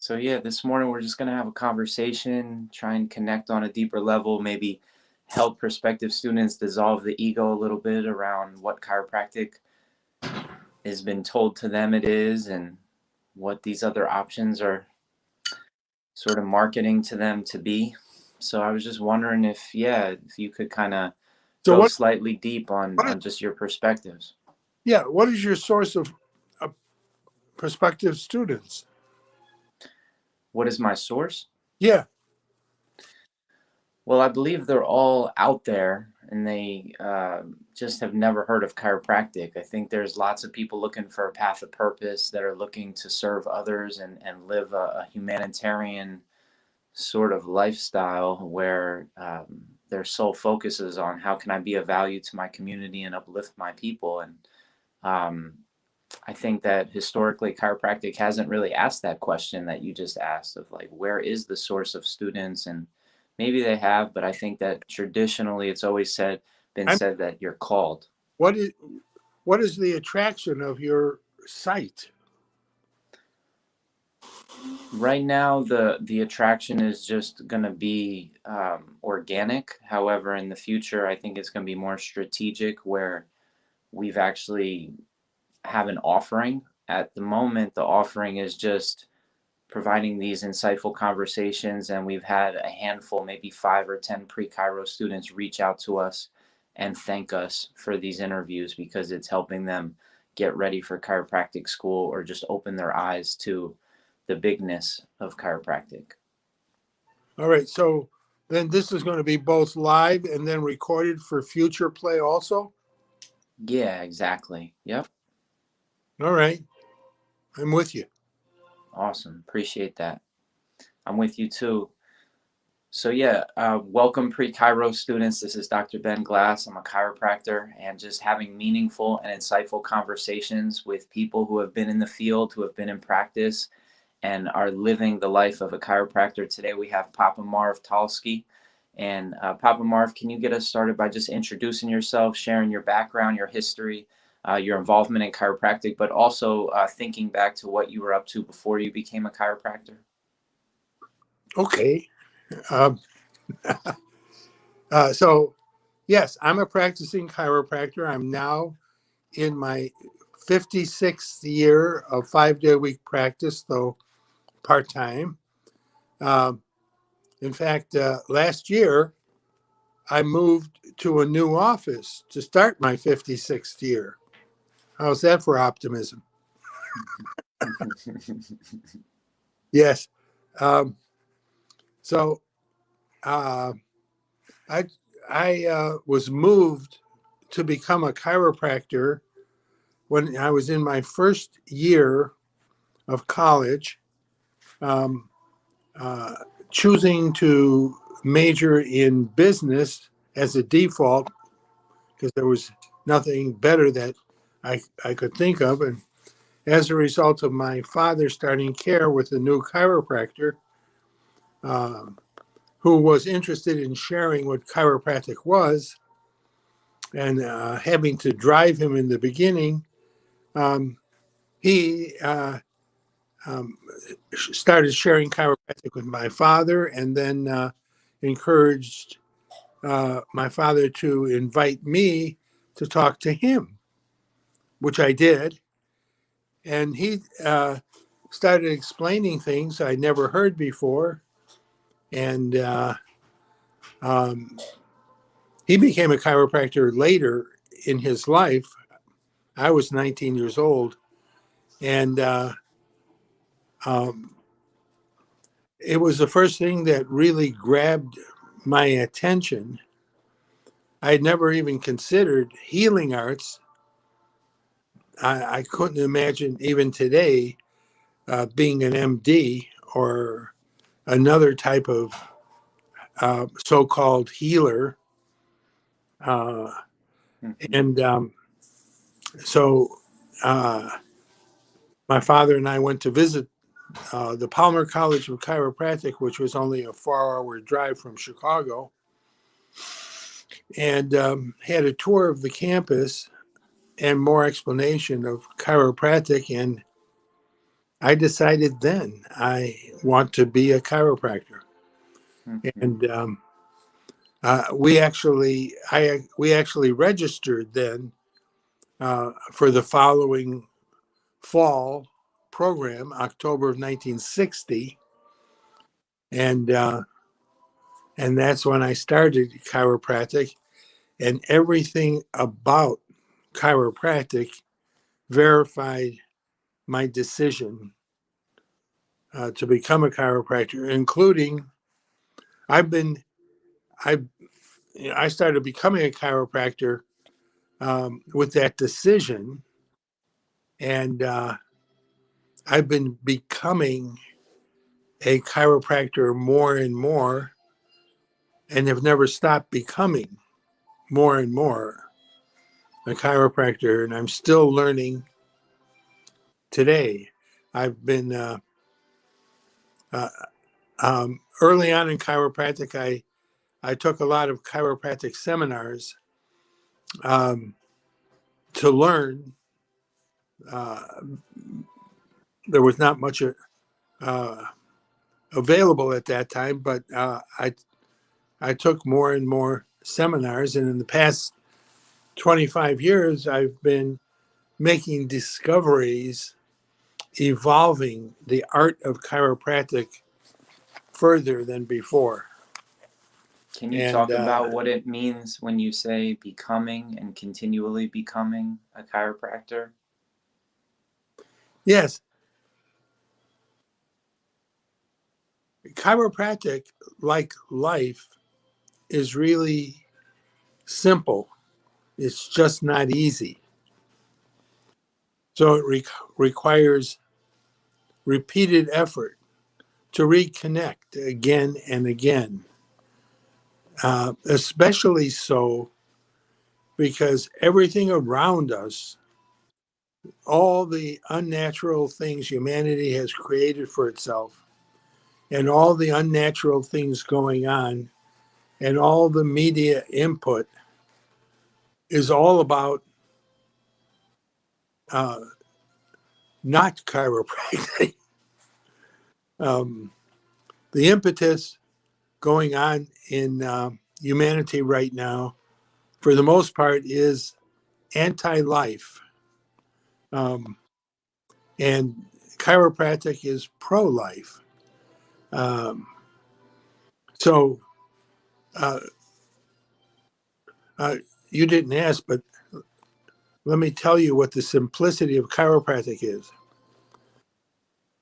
So yeah, this morning we're just gonna have a conversation, try and connect on a deeper level, maybe help prospective students dissolve the ego a little bit around what chiropractic has been told to them it is and what these other options are sort of marketing to them to be. So I was just wondering if you could kind of So go what? slightly deep on What is, just your perspectives. yeah. What is your source of prospective students? What is my source? Yeah. Well, I believe they're all out there and they just have never heard of chiropractic. I think there's lots of people looking for a path of purpose that are looking to serve others and live a humanitarian sort of lifestyle where their sole focus is on how can I be of value to my community and uplift my people. And um, I think that historically chiropractic hasn't really asked that question that you just asked of like, where is the source of students? And maybe they have, but I think that traditionally it's always been I'm, said that you're called. what is what is the attraction of your site? Right now, the attraction is just going to be organic. However, in the future, I think it's going to be more strategic, where we've actually have an offering. At the moment, the offering is just providing these insightful conversations, and we've had a handful, maybe 5 or 10 pre-Chiro students reach out to us and thank us for these interviews because it's helping them get ready for chiropractic school or just open their eyes to the bigness of chiropractic. All right. So then this is going to be both live and then recorded for future play also. Yeah, exactly. Yep. All right. I'm with you. Awesome. Appreciate that. I'm with you too. So yeah, welcome pre-Chiro students. This is Dr. Ben Glass. I'm a chiropractor, and just having meaningful and insightful conversations with people who have been in the field, who have been in practice, and are living the life of a chiropractor. Today we have Papa Marv Talsky. And Papa Marv, can you get us started by just introducing yourself, sharing your background, your history, your involvement in chiropractic, but also thinking back to what you were up to before you became a chiropractor? Okay. Um, so yes, I'm a practicing chiropractor. I'm now in my 56th year of 5-day week practice, though part time. Um, in fact, last year I moved to a new office to start my 56th year. How's that for optimism? Yes. Um, so uh, I was moved to become a chiropractor when I was in my first year of college, um, uh, choosing to major in business as a default because there was nothing better that I could think of. And as a result of my father starting care with a new chiropractor, um, who was interested in sharing what chiropractic was, and having to drive him in the beginning, um, he um, started sharing chiropractic with my father, and then encouraged my father to invite me to talk to him, which I did. And he started explaining things I never heard before. And um, he became a chiropractor later in his life. I was 19 years old. And um, it was the first thing that really grabbed my attention. I had never even considered healing arts. I couldn't imagine even today being an MD or another type of so-called healer. Uh, and so uh, my father and I went to visit the Palmer College of Chiropractic, which was only a 4-hour drive from Chicago, and had a tour of the campus and more explanation of chiropractic. And I decided then I want to be a chiropractor. Mhm. And we actually registered then for the following fall program, October of 1960, and that's when I started chiropractic, and everything about chiropractic verified my decision to become a chiropractor, including I've been I I started becoming a chiropractor with that decision, and I've been becoming a chiropractor more and more, and have never stopped becoming more and more a chiropractor, and I'm still learning today. I've been uh, early on in chiropractic. I took a lot of chiropractic seminars um, to learn. Uh, there was not much uh, available at that time, but I took more and more seminars, and in the past 25 years, I've been making discoveries, evolving the art of chiropractic further than before. Can you And talk about what it means when you say becoming and continually becoming a chiropractor? yes, chiropractic, like life, is really simple. It's just not easy. So it requires repeated effort to reconnect again and again, especially so because everything around us, all the unnatural things humanity has created for itself, and all the unnatural things going on, and all the media input is all about uh, not chiropractic. um, the impetus going on in humanity right now, for the most part, is anti-life, um, and chiropractic is pro-life. Um, so uh, uh, you didn't ask, but let me tell you what the simplicity of chiropractic is.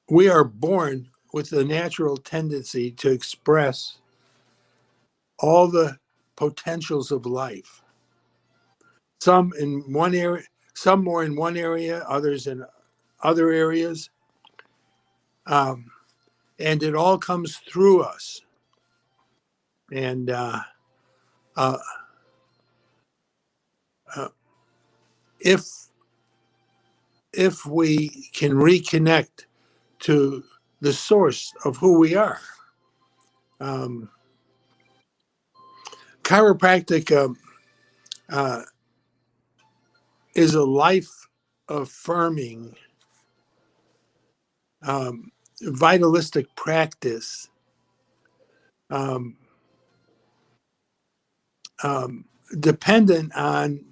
We are born with the natural tendency to express all the potentials of life. Some in one area, some more in one area, others in other areas, um, and it all comes through us. And uh, uh, if we can reconnect to the source of who we are, um, chiropractic uh, is a life affirming, um, vitalistic practice, um, um, dependent on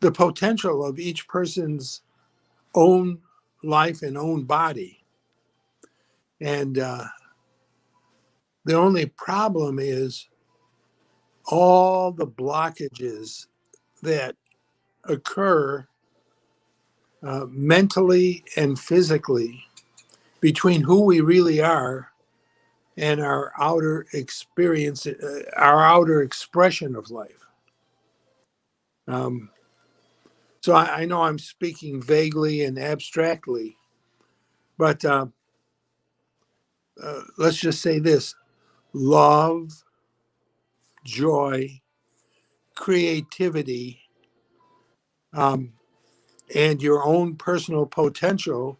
the potential of each person's own life and own body. And the only problem is all the blockages that occur mentally and physically between who we really are and our outer experience, our outer expression of life. Um, so I know I'm speaking vaguely and abstractly, but let's just say this: love, joy, creativity, um, and your own personal potential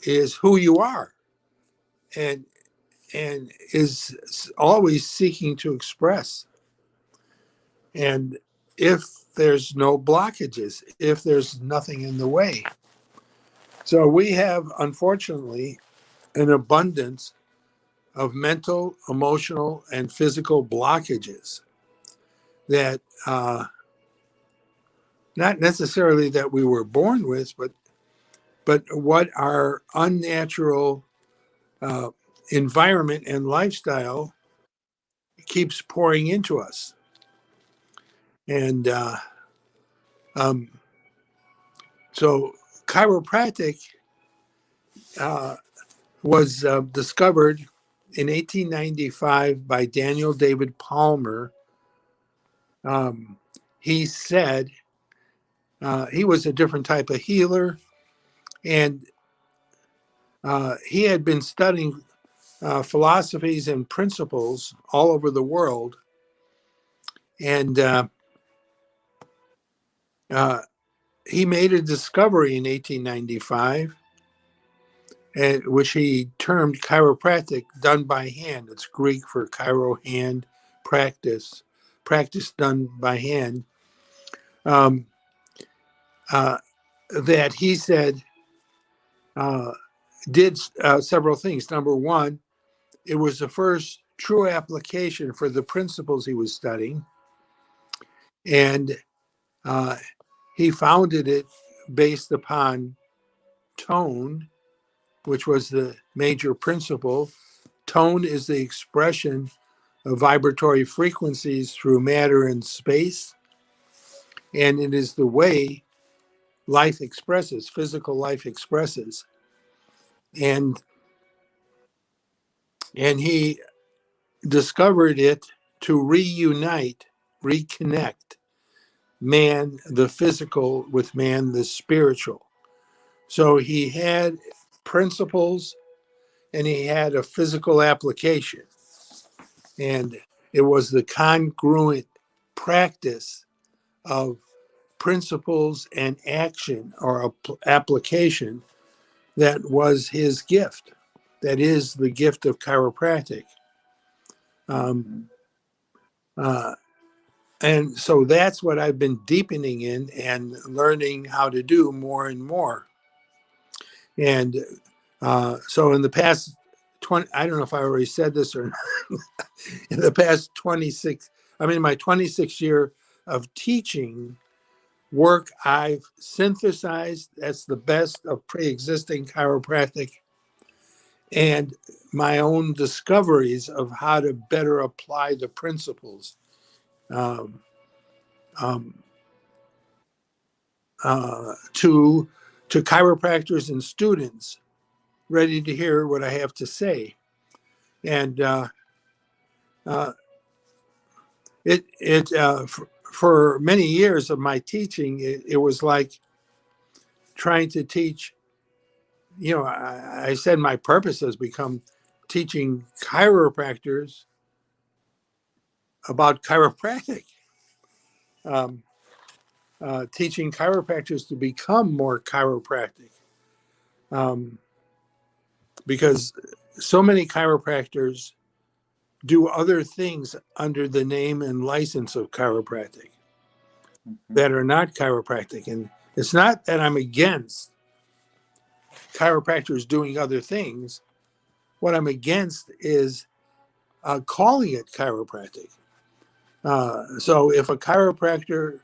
is who you are, and is always seeking to express. And if there's no blockages, if there's nothing in the way. So we have, unfortunately, an abundance of mental, emotional, and physical blockages that not necessarily that we were born with, but what our unnatural uh, environment and lifestyle keeps pouring into us. And um, so chiropractic uh, was discovered in 1895 by Daniel David Palmer. He said he was a different type of healer, and he had been studying philosophies and principles all over the world. And uh, he made a discovery in 1895, which he termed chiropractic, done by hand. It's Greek for chiro, hand, practice, practice done by hand. Um, uh, that he said uh, did several things. Number one, it was the first true application for the principles he was studying. And uh, he founded it based upon tone, which was the major principle. Tone is the expression of vibratory frequencies through matter and space, and it is the way life expresses, physical life expresses. And he discovered it to reunite, reconnect man, the physical, with man, the spiritual. So he had principles and he had a physical application. And it was the congruent practice of principles and action or application that was his gift. That is the gift of chiropractic. Um, uh, and so that's what I've been deepening in and learning how to do more and more. And so in the past 20, I don't know if I already said this or not, in the past 26, I'm in my 26th year of teaching work, I've synthesized, that's the best of pre-existing chiropractic, and my own discoveries of how to better apply the principles um, um, to chiropractors and students ready to hear what I have to say. And uh, for many years of my teaching, it was like trying to teach. I said my purpose has become teaching chiropractors about chiropractic, um, teaching chiropractors to become more chiropractic, um, because so many chiropractors do other things under the name and license of chiropractic that are not chiropractic. And it's not that I'm against chiropractors doing other things. What I'm against is calling it chiropractic. So if a chiropractor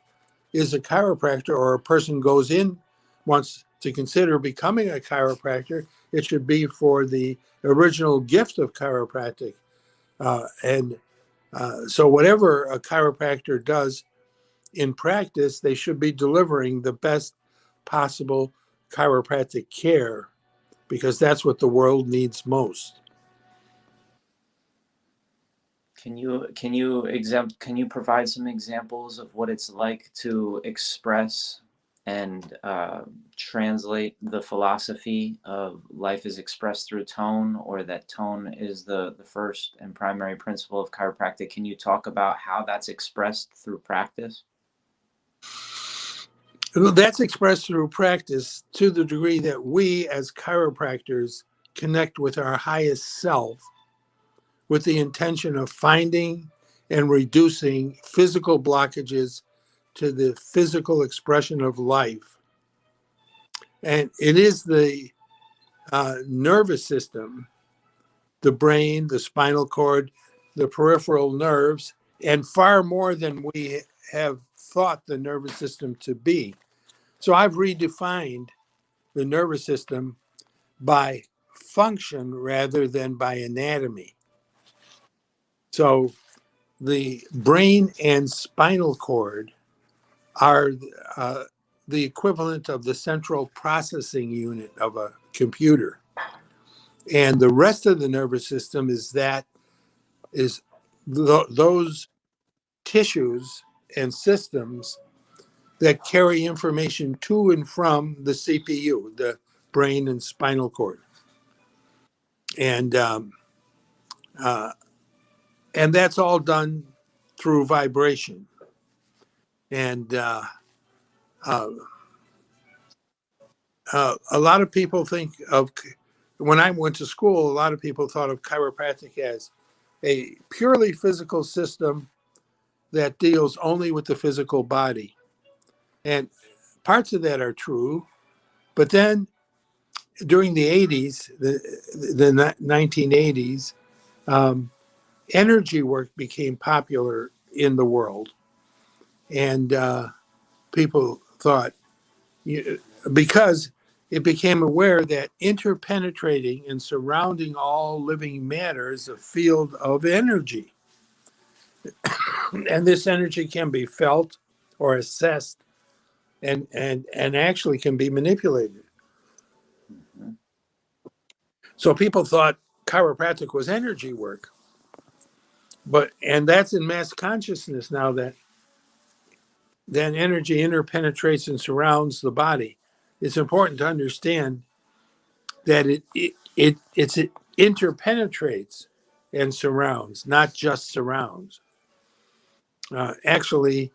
is a chiropractor or a person goes in, wants to consider becoming a chiropractor, it should be for the original gift of chiropractic. And so whatever a chiropractor does in practice, they should be delivering the best possible chiropractic care because that's what the world needs most. Can you provide some examples of what it's like to express and translate the philosophy of life is expressed through tone, or that tone is the first and primary principle of chiropractic? Can you talk about how that's expressed through practice? Well, that's expressed through practice to the degree that we as chiropractors connect with our highest self with the intention of finding and reducing physical blockages to the physical expression of life. And it is the nervous system, the brain, the spinal cord, the peripheral nerves, and far more than we have thought the nervous system to be. So I've redefined the nervous system by function rather than by anatomy. So the brain and spinal cord are uh, the equivalent of the central processing unit of a computer. And the rest of the nervous system is those tissues and systems that carry information to and from the CPU, the brain and spinal cord. And uh, and that's all done through vibration. And uh, a lot of people think of, when I went to school, a lot of people thought of chiropractic as a purely physical system that deals only with the physical body. And parts of that are true. But then during the 80s, the 1980s, energy work became popular in the world. And people thought, because it became aware that interpenetrating and surrounding all living matter is a field of energy. And this energy can be felt or assessed and actually can be manipulated. Mm-hmm. So people thought chiropractic was energy work. And that's in mass consciousness now, that energy interpenetrates and surrounds the body. It's important to understand that it interpenetrates and surrounds, not just surrounds. Actually,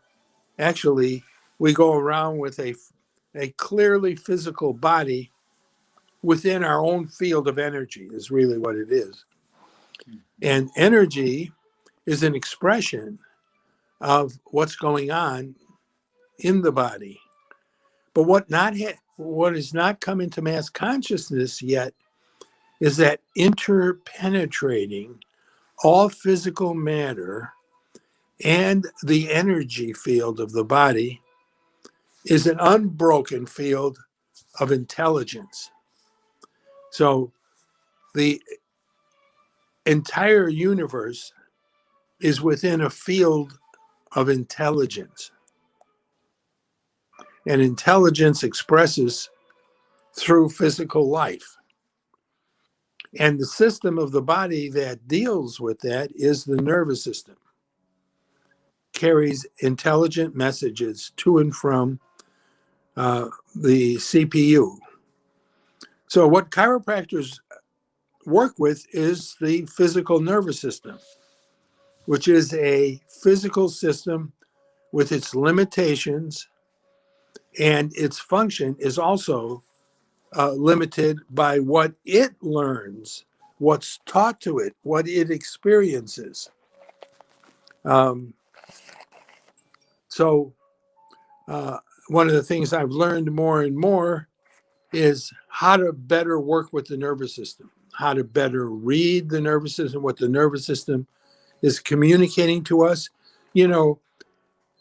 we go around with a clearly physical body within our own field of energy, is really what it is. And energy is an expression of what's going on in the body. But what has not come into mass consciousness yet is that interpenetrating all physical matter and the energy field of the body is an unbroken field of intelligence. So the entire universe is within a field of intelligence. And intelligence expresses through physical life. And the system of the body that deals with that is the nervous system. Carries intelligent messages to and from the CPU. So what chiropractors work with is the physical nervous system, which is a physical system with its limitations, and its function is also limited by what it learns, what's taught to it, what it experiences. Um, so uh, one of the things I've learned more and more is how to better work with the nervous system, how to better read the nervous system, what the nervous system is communicating to us. You know,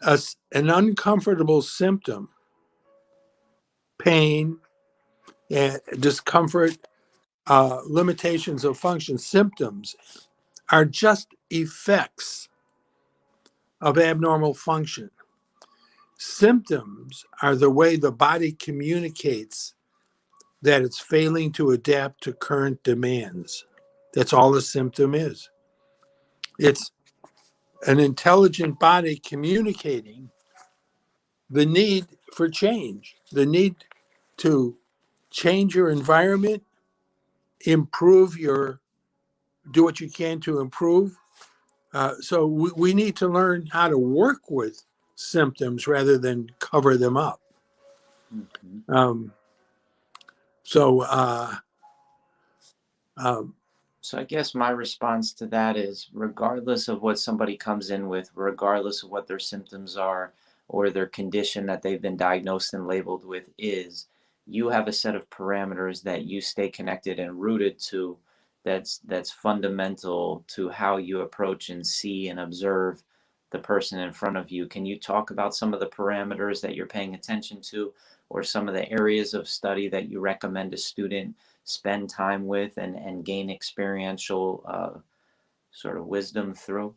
an uncomfortable symptom, pain, and discomfort, limitations of function, symptoms are just effects of abnormal function. Symptoms are the way the body communicates that it's failing to adapt to current demands. That's all a symptom is. It's an intelligent body communicating the need for change, the need to change your environment, do what you can to improve. So we need to learn how to work with symptoms rather than cover them up. Mm-hmm. Um, so, um, So I guess my response to that is, regardless of what somebody comes in with, regardless of what their symptoms are or their condition that they've been diagnosed and labeled with is, you have a set of parameters that you stay connected and rooted to, that's fundamental to how you approach and see and observe the person in front of you. Can you talk about some of the parameters that you're paying attention to, or some of the areas of study that you recommend a student spend time with and gain experiential sort of wisdom through?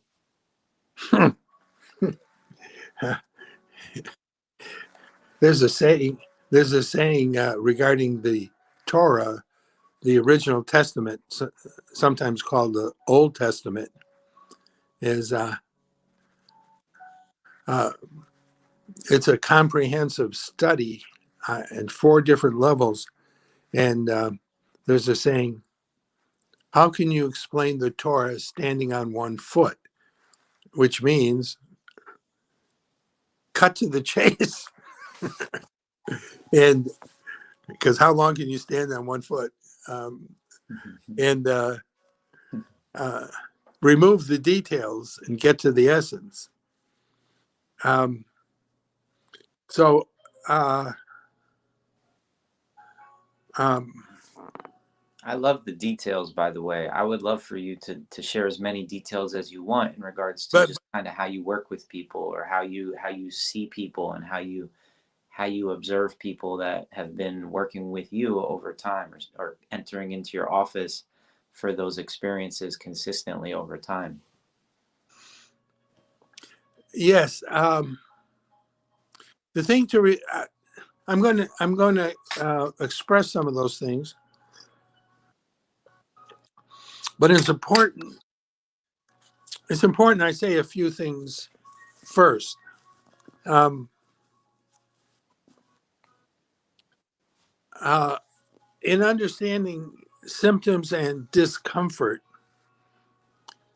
There's a saying. There's a saying regarding the Torah, the original Testament, sometimes called the Old Testament, is uh, it's a comprehensive study in four different levels. And there's a saying, how can you explain the Torah standing on one foot? Which means cut to the chase. And because how long can you stand on one foot? And uh, remove the details and get to the essence. Um, so, uh, um, I love the details, by the way. I would love for you to share as many details as you want in regards to but just kind of how you work with people, or how you see people, and how you observe people that have been working with you over time, or entering into your office for those experiences consistently over time. yes, the thing I'm going to express some of those things, but it's important. It's important I say a few things first. Um, uh, in understanding symptoms and discomfort,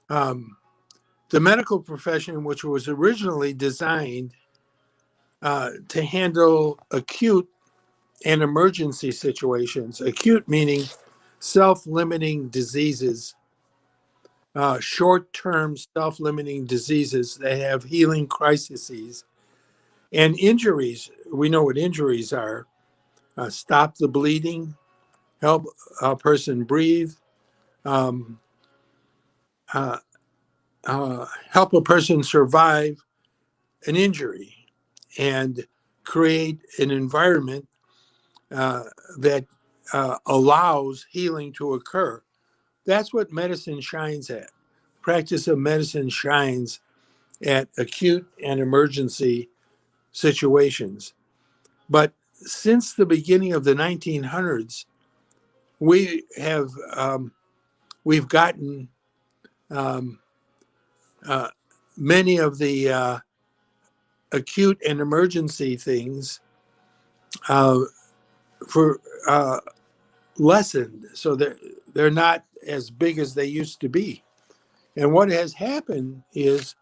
um, the medical profession, which was originally designed to handle acute and emergency situations, acute meaning self limiting diseases, short term self limiting diseases that have healing crises, and injuries. We know what injuries are: stop the bleeding, help a person breathe, um, uh, help a person survive an injury, and create an environment uh, that allows healing to occur. That's what medicine shines at. Practice of medicine shines at acute and emergency situations. But since the beginning of the 1900s, we have we've gotten um, uh, many of the acute and emergency things uh, for lessened, so they're not as big as they used to be. And what has happened is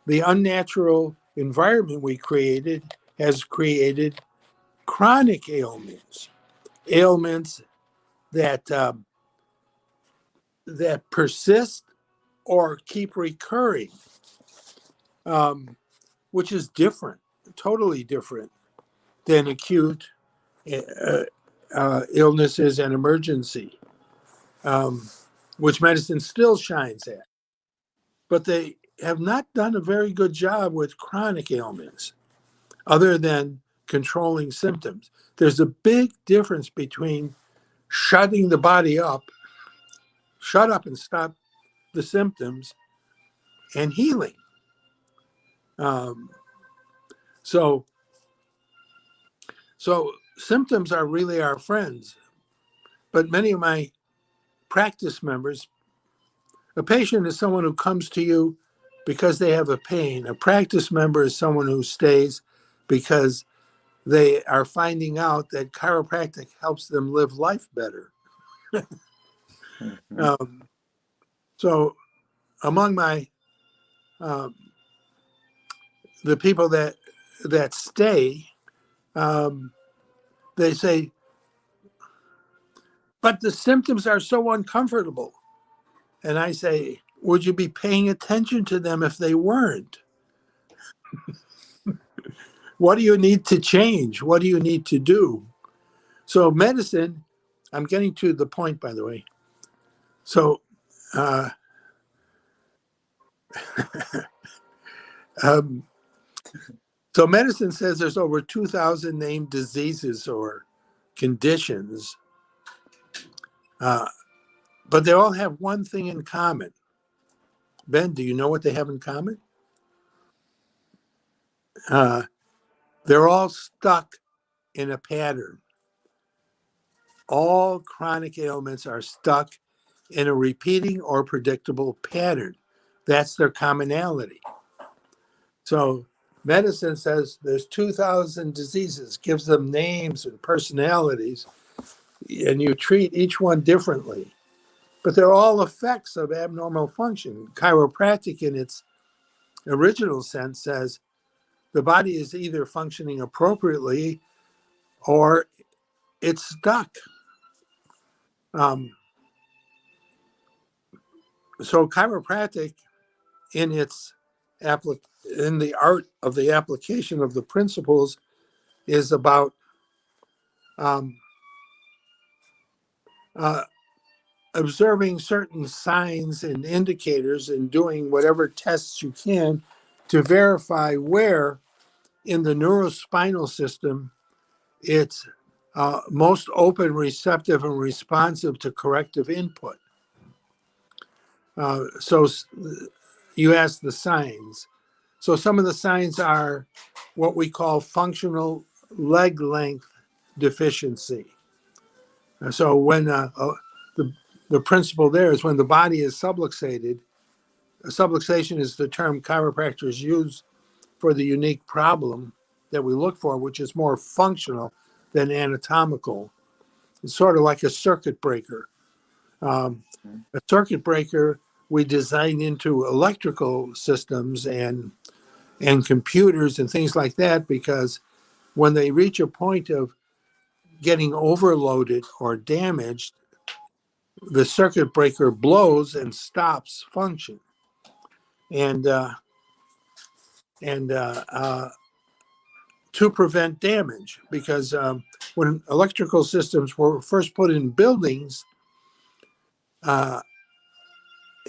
the unnatural environment we created has created chronic ailments, ailments that that persist or keep recurring, um, which is different, totally different than acute illnesses and emergency, um, which medicine still shines at. But they have not done a very good job with chronic ailments, other than controlling symptoms. There's a big difference between shutting the body up, shut up and stop the symptoms, and healing. Um, so, so symptoms are really our friends. But many of my practice members, a patient is someone who comes to you because they have a pain. A practice member is someone who stays because they are finding out that chiropractic helps them live life better. Mhm. Um, so among my um, the people that stay, um, they say, but the symptoms are so uncomfortable. And I say, would you be paying attention to them if they weren't? What do you need to change? What do you need to do? So medicine, I'm getting to the point, by the way. So, uh, um, so medicine says there's over 2,000 named diseases or conditions, uh, but they all have one thing in common. Ben, do you know what they have in common? Uh, they're all stuck in a pattern. All chronic ailments are stuck in a repeating or predictable pattern. That's their commonality. So medicine says there's 2,000 diseases, gives them names and personalities, and you treat each one differently. But they're all effects of abnormal function. Chiropractic, in its original sense, says the body is either functioning appropriately or it's stuck. Um, so chiropractic, in its in the art of the application of the principles, is about um, uh, observing certain signs and indicators and doing whatever tests you can to verify where in the neurospinal system it's most open, receptive, and responsive to corrective input. So you ask the signs. So some of the signs are what we call functional leg length deficiency. So when the, the principle there is when the body is subluxated. Subluxation is the term chiropractors use for the unique problem that we look for, which is more functional than anatomical. It's sort of like a circuit breaker. A circuit breaker we design into electrical systems and computers and things like that, because when they reach a point of getting overloaded or damaged, the circuit breaker blows and stops function. And and to prevent damage, because when electrical systems were first put in buildings uh,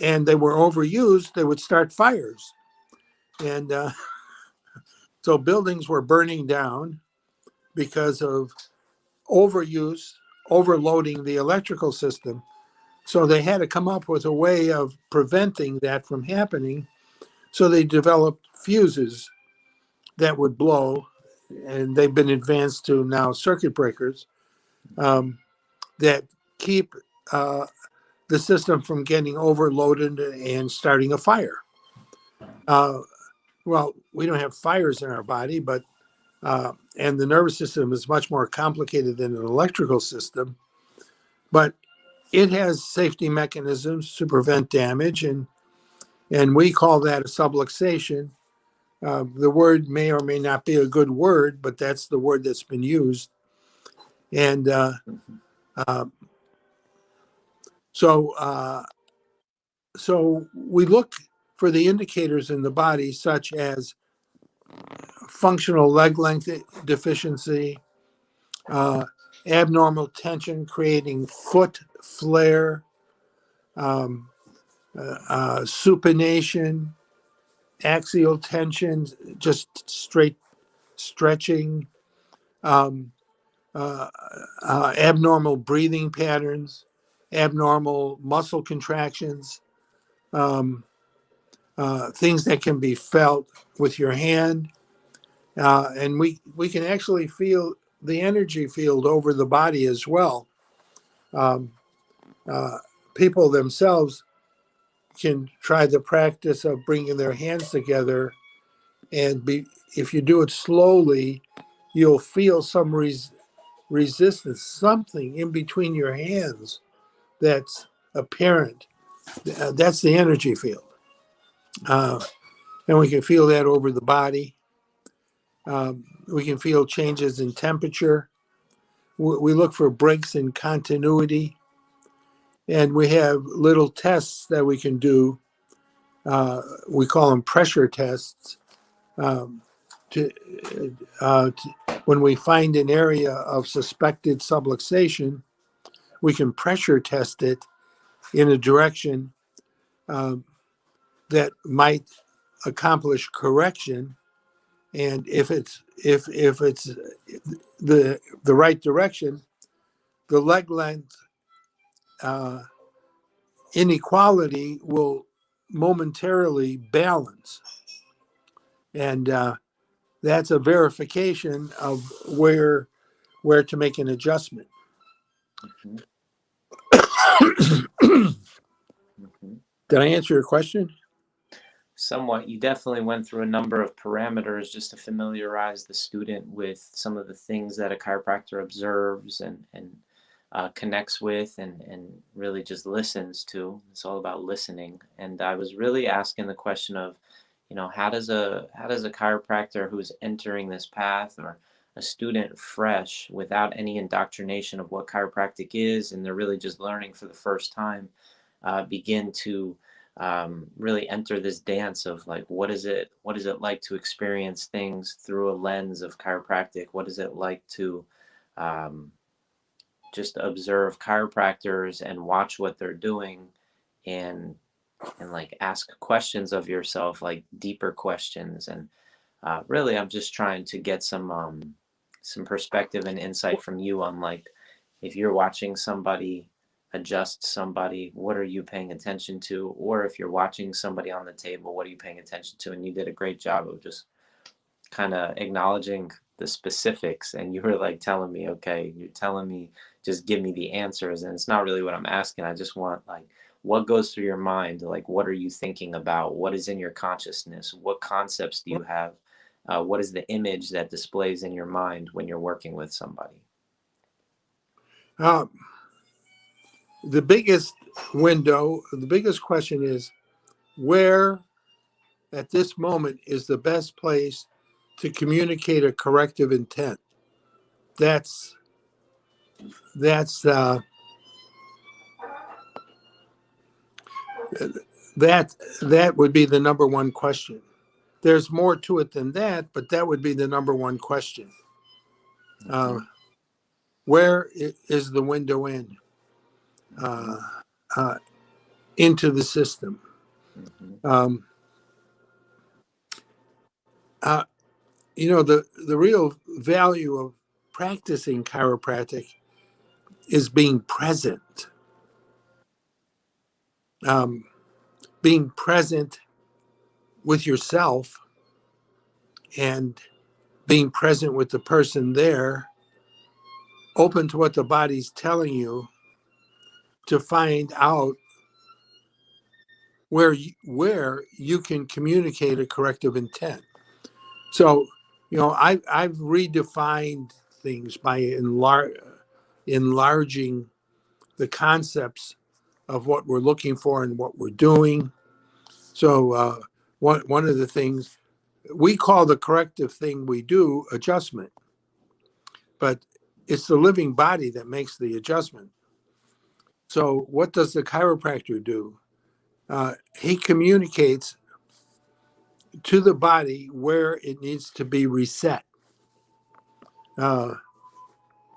and they were overused, they would start fires. And so buildings were burning down because of overuse, overloading the electrical system. So they had to come up with a way of preventing that from happening. So they developed fuses that would blow, and they've been advanced to now circuit breakers that keep the system from getting overloaded and starting a fire. Uh, well, we don't have fires in our body, but and the nervous system is much more complicated than an electrical system, but it has safety mechanisms to prevent damage, and we call that a subluxation. The word may or may not be a good word, but that's the word that's been used. And uh, so so we look for the indicators in the body, such as functional leg length deficiency, uh, abnormal tension creating foot flare, um, supination, axial tension, just straight stretching, um, abnormal breathing patterns, abnormal muscle contractions, um, things that can be felt with your hand. And we can actually feel the energy field over the body as well. Um, uh, People themselves can try the practice of bringing their hands together, and if you do it slowly, you'll feel some resistance, something in between your hands that's apparent. That's the energy field. Uh, and we can feel that over the body. We can feel changes in temperature. We look for breaks in continuity. And we have little tests that we can do. We call them pressure tests. Um, to, when we find an area of suspected subluxation, we can pressure test it in a direction um, that might accomplish correction. And if it's the right direction, the leg length uh, inequality will momentarily balance, and that's a verification of where to make an adjustment. Mhm. Mhm. Did I answer your question? Somewhat. You definitely went through a number of parameters just to familiarize the student with some of the things that a chiropractor observes and connects with and really just listens to. It's all about listening. And I was really asking the question of, how does a chiropractor who's entering this path, or a student fresh without any indoctrination of what chiropractic is, and they're really just learning for the first time, begin to really enter this dance of like, what is it like to experience things through a lens of chiropractic? What is it like to um, just observe chiropractors and watch what they're doing, and like ask questions of yourself, like deeper questions. And really, I'm just trying to get some perspective and insight from you on, like, if you're watching somebody adjust somebody, what are you paying attention to? Or if you're watching somebody on the table, what are you paying attention to? And you did a great job of just kind of acknowledging the specifics. And you were like telling me, okay, you're telling me, just give me the answers. And it's not really what I'm asking. I just want, like, what goes through your mind? Like, what are you thinking about? What is in your consciousness? What concepts do you have? What is the image that displays in your mind when you're working with somebody? Uh, the biggest the biggest question is where at this moment is the best place to communicate a corrective intent. That's that's that that would be the number one question. There's more to it than that, but that would be the number one question. Uh, Hmm. where is the window in Hmm. uh, into the system? Hmm. Um, uh, the real value of practicing chiropractic is being present. Um, being present with yourself and being present with the person there, open to what the body's telling you to find out where you can communicate a corrective intent. So, I've redefined things by enlarging the concepts of what we're looking for and what we're doing. So, one of the things we call the corrective thing we do adjustment, but it's the living body that makes the adjustment. So, what does the chiropractor do? He communicates to the body where it needs to be reset. Uh,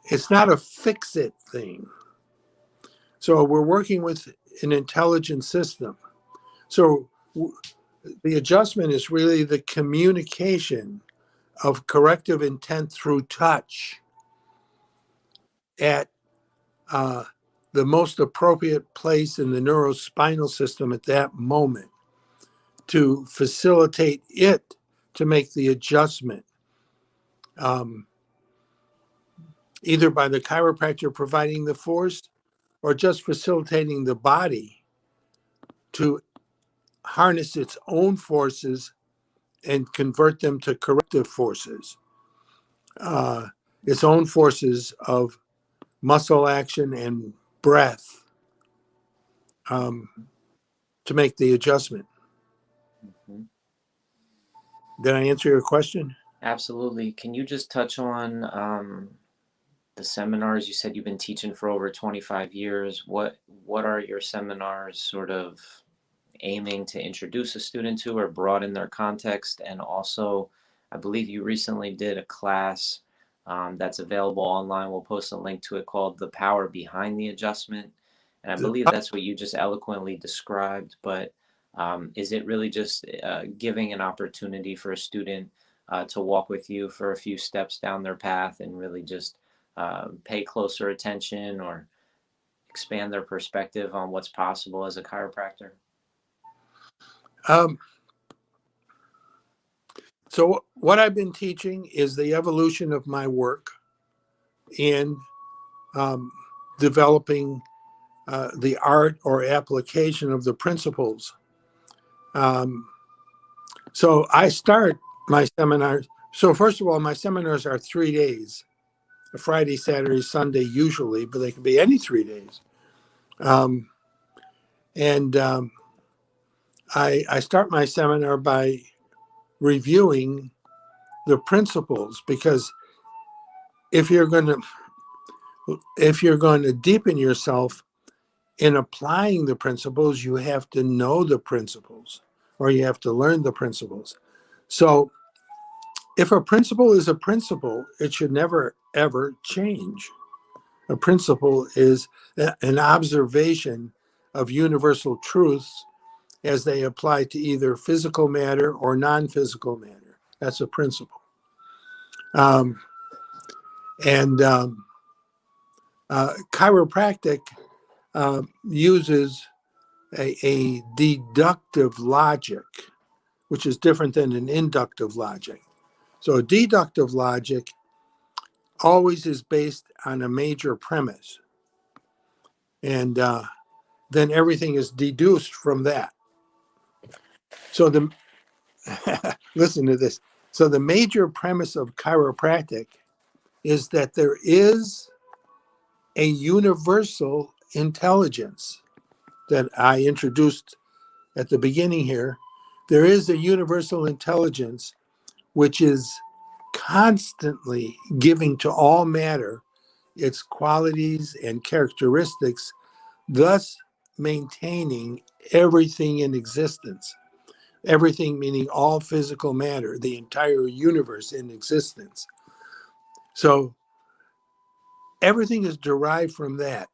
it's not a fix it thing. So, we're working with an intelligent system. So, the adjustment is really the communication of corrective intent through touch at uh, the most appropriate place in the neurospinal system at that moment to facilitate it to make the adjustment, um, either by the chiropractor providing the force or just facilitating the body to harness its own forces and convert them to corrective forces, uh, its own forces of muscle action and breath, um, to make the adjustment. Hmm. Did I answer your question? Absolutely. Can you just touch on the seminars? You said you've been teaching for over 25 years. What are your seminars sort of aiming to introduce a student to or broaden their context? And also, I believe you recently did a class that's available online. We'll post a link to it, called The Power Behind the Adjustment. And I The- believe that's what you just eloquently described. But is it really just giving an opportunity for a student to walk with you for a few steps down their path and really just pay closer attention or expand their perspective on what's possible as a chiropractor? Um, so what I've been teaching is the evolution of my work in um, developing the art or application of the principles. Um, so I start my seminars. So first of all, my seminars are 3 days: a Friday, Saturday, Sunday, usually, but they can be any 3 days. Um, and I start my seminar by reviewing the principles, because if you're going to deepen yourself in applying the principles, you have to know the principles, or you have to learn the principles. So if a principle is a principle, it should never, ever change. A principle is an observation of universal truths as they apply to either physical matter or non-physical matter. That's a principle. Um, and Chiropractic uses a deductive logic, which is different than an inductive logic. So a deductive logic always is based on a major premise, and then everything is deduced from that. So the listen to this. So the major premise of chiropractic is that there is a universal intelligence that I introduced at the beginning here. There is a universal intelligence which is constantly giving to all matter its qualities and characteristics, thus maintaining everything in existence. Everything meaning all physical matter, the entire universe in existence. So everything is derived from that.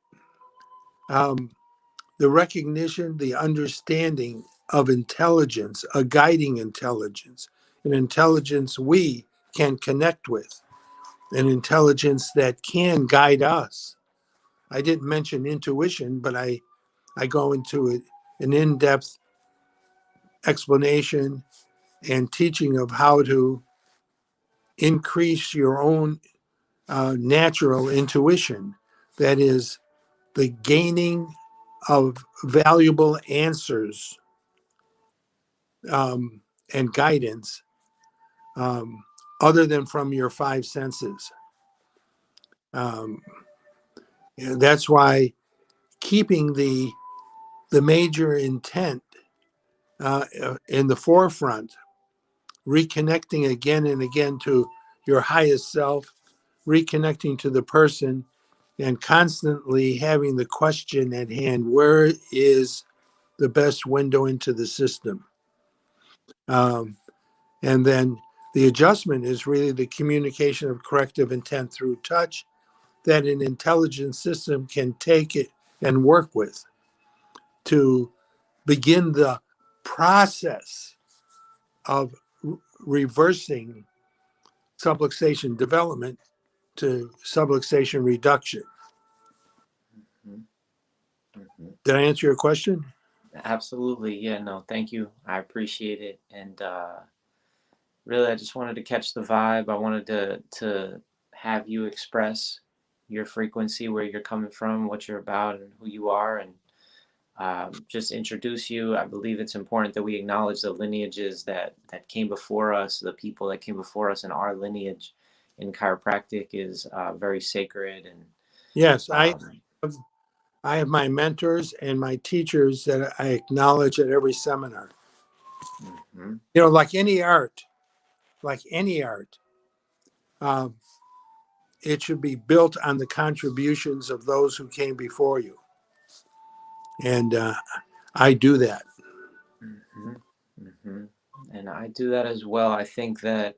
Um, the recognition, the understanding of intelligence, a guiding intelligence, an intelligence we can connect with, an intelligence that can guide us. I didn't mention intuition, but I go into it, an in-depth explanation and teaching of how to increase your own natural intuition. That is the gaining of valuable answers and guidance, um, other than from your five senses. Um, and that's why keeping the major intent in the forefront, reconnecting again and again to your highest self, reconnecting to the person, and constantly having the question at hand: where is the best window into the system? Um, and then the adjustment is really the communication of corrective intent through touch that an intelligent system can take it and work with to begin the process of reversing subluxation development to subluxation reduction. Mhm. Mhm. Did I answer your question? Absolutely. Yeah, no, thank you. I appreciate it. And really, I just wanted to catch the vibe. I wanted to have you express your frequency, where you're coming from, what you're about, and who you are, and just introduce you. I believe it's important that we acknowledge the lineages that came before us, the people that came before us, and our lineage in chiropractic is very sacred. And Yes, um, have, I have my mentors and my teachers that I acknowledge at every seminar. mhm, You know, like any art, um, it should be built on the contributions of those who came before you. And I do that. mhm, mhm. And I do that as well. I think that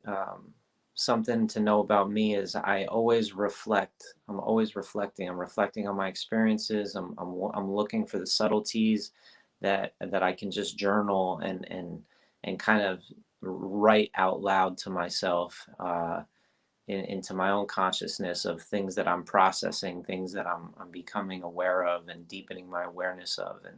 something to know about me is I always reflect. I'm always reflecting. I'm reflecting on my experiences. I'm looking for the subtleties that I can just journal and kind of write out loud to myself. Into my own consciousness of things that I'm processing, things that I'm becoming aware of and deepening my awareness of. And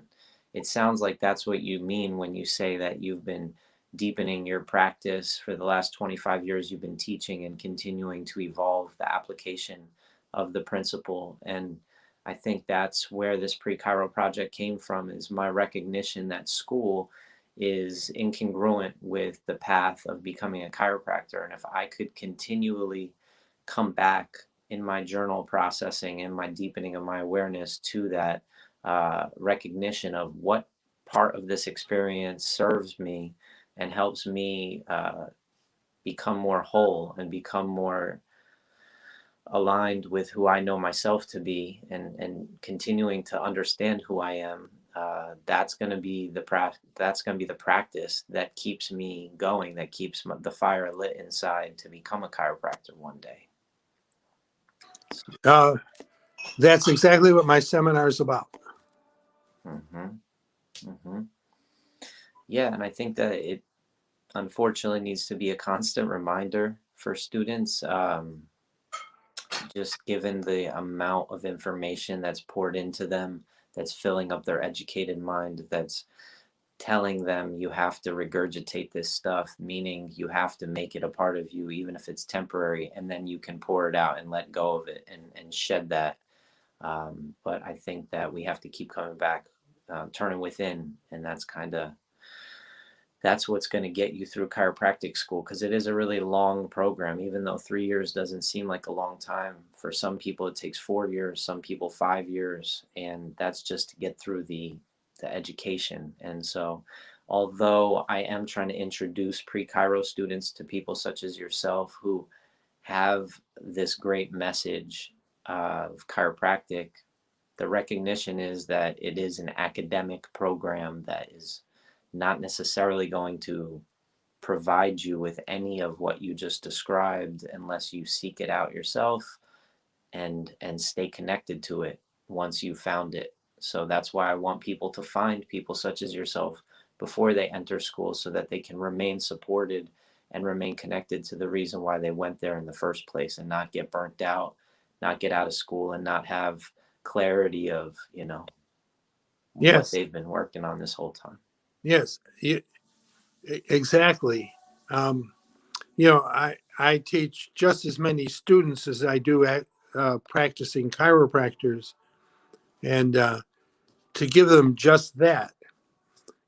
it sounds like that's what you mean when you say that you've been deepening your practice for the last 25 years. You've been teaching and continuing to evolve the application of the principle. And I think that's where this pre-Chiro project came from, is my recognition that school is incongruent with the path of becoming a chiropractor. And if I could continually come back in my journal processing and my deepening of my awareness to that recognition of what part of this experience serves me and helps me become more whole and become more aligned with who I know myself to be, and continuing to understand who I am, that's going to be that's going to be the practice that keeps me going, that keeps the fire lit inside to become a chiropractor one day. Uh, that's exactly what my seminar is about. Mm-hmm. Mm-hmm. Yeah, and I think that it unfortunately needs to be a constant reminder for students. Just given the amount of information that's poured into them, that's filling up their educated mind, that's telling them you have to regurgitate this stuff, meaning you have to make it a part of you, even if it's temporary, and then you can pour it out and let go of it and shed that. But I think that we have to keep coming back, turning within, and that's what's going to get you through chiropractic school, because it is a really long program. Even though 3 years doesn't seem like a long time, for some people it takes 4 years, some people 5 years, and that's just to get through the education. And so although I am trying to introduce pre-chiro students to people such as yourself who have this great message of chiropractic, the recognition is that it is an academic program that is not necessarily going to provide you with any of what you just described unless you seek it out yourself and stay connected to it once you've found it. So that's why I want people to find people such as yourself before they enter school, so that they can remain supported and remain connected to the reason why they went there in the first place, and not get burnt out, not get out of school and not have clarity of, what Yes, they've been working on this whole time. yes, exactly. Um, I teach just as many students as I do at practicing chiropractors, and to give them just that,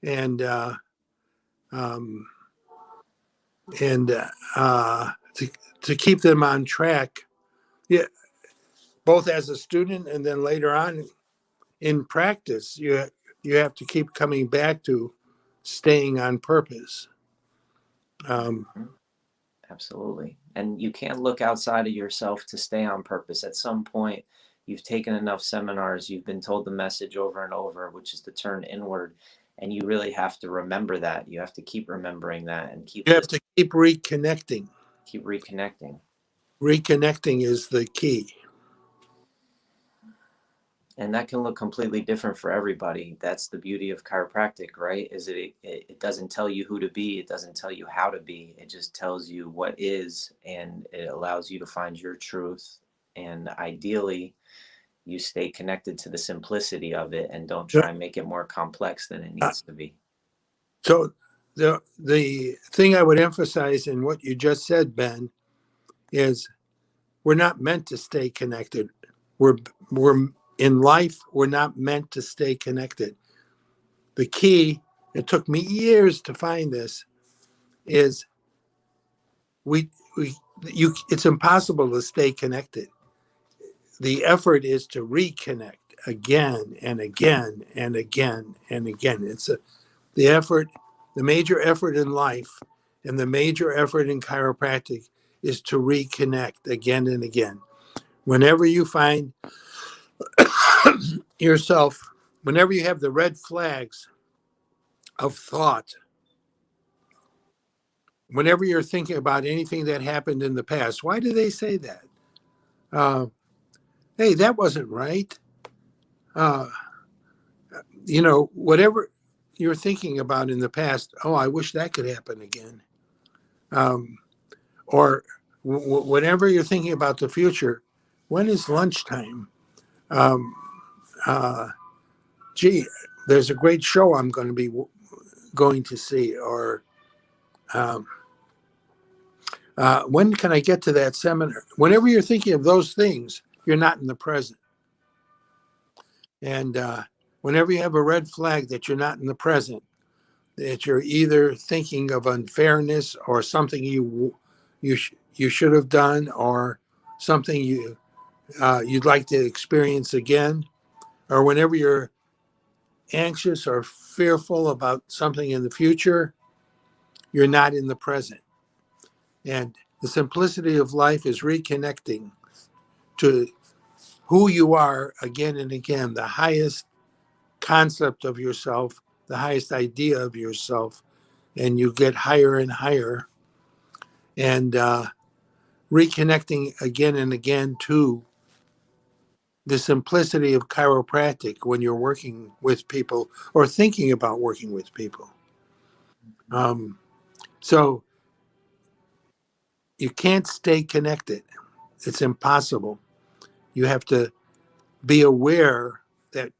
and um, and to keep them on track. Yeah, both as a student and then later on in practice, you have to keep coming back to staying on purpose. Um, Mhm. Absolutely. And you can't look outside of yourself to stay on purpose. At some point, you've taken enough seminars, you've been told the message over and over, which is to turn inward. And you really have to remember that. You have to keep remembering that and keep you have listening, to keep reconnecting. keep reconnecting. Reconnecting is the key. And that can look completely different for everybody. That's the beauty of chiropractic, right? Is it doesn't tell you who to be, it doesn't tell you how to be. It just tells you what is, and it allows you to find your truth. And ideally, you stay connected to the simplicity of it and don't So try and make it more complex than it needs to be. so the thing I would emphasize in what you just said, Ben, is we're not meant to stay connected. We're in life, we're not meant to stay connected. The key, it took me years to find this, is we you it's impossible to stay connected. The effort is to reconnect again and again and again and again. The effort, the major effort in life and the major effort in chiropractic is to reconnect again and again. Whenever you find yourself, whenever you have the red flags of thought, whenever you're thinking about anything that happened in the past, why do they say that? Uh, hey, that wasn't right. Uh, whatever you're thinking about in the past, oh, I wish that could happen again. Um, or whenever you're thinking about the future, when is lunchtime? Um, uh, Gee, there's a great show I'm going to be going to see. Or um, when can I get to that seminar? Whenever you're thinking of those things, you're not in the present. And whenever you have a red flag that you're not in the present, that you're either thinking of unfairness or something you should have done, or something you'd like to experience again, or whenever you're anxious or fearful about something in the future, you're not in the present. And the simplicity of life is reconnecting to who you are again and again, the highest concept of yourself, the highest idea of yourself, and you get higher and higher, and reconnecting again and again to the simplicity of chiropractic when you're working with people or thinking about working with people. Um, so you can't stay connected. It's impossible. You have to be aware that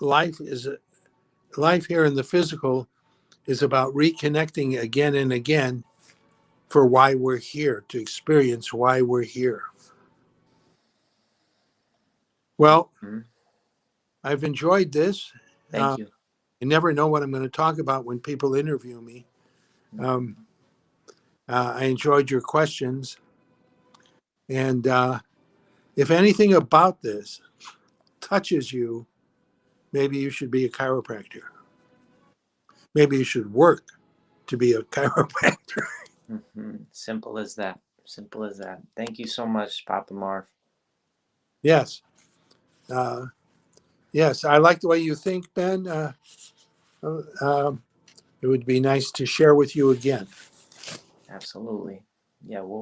life is life here in the physical is about reconnecting again and again for why we're here, to experience why we're here. Well, Mhm. I've enjoyed this. Thank you. I never know what I'm going to talk about when people interview me. Um, Mhm. I enjoyed your questions. And if anything about this touches you, maybe you should be a chiropractor. Maybe you should work to be a chiropractor. Simple as that. Simple as that. Thank you so much, Papa Marv. Yes. Uh, yes. I like the way you think, Ben. Um, it would be nice to share with you again. Absolutely. Yeah, we'll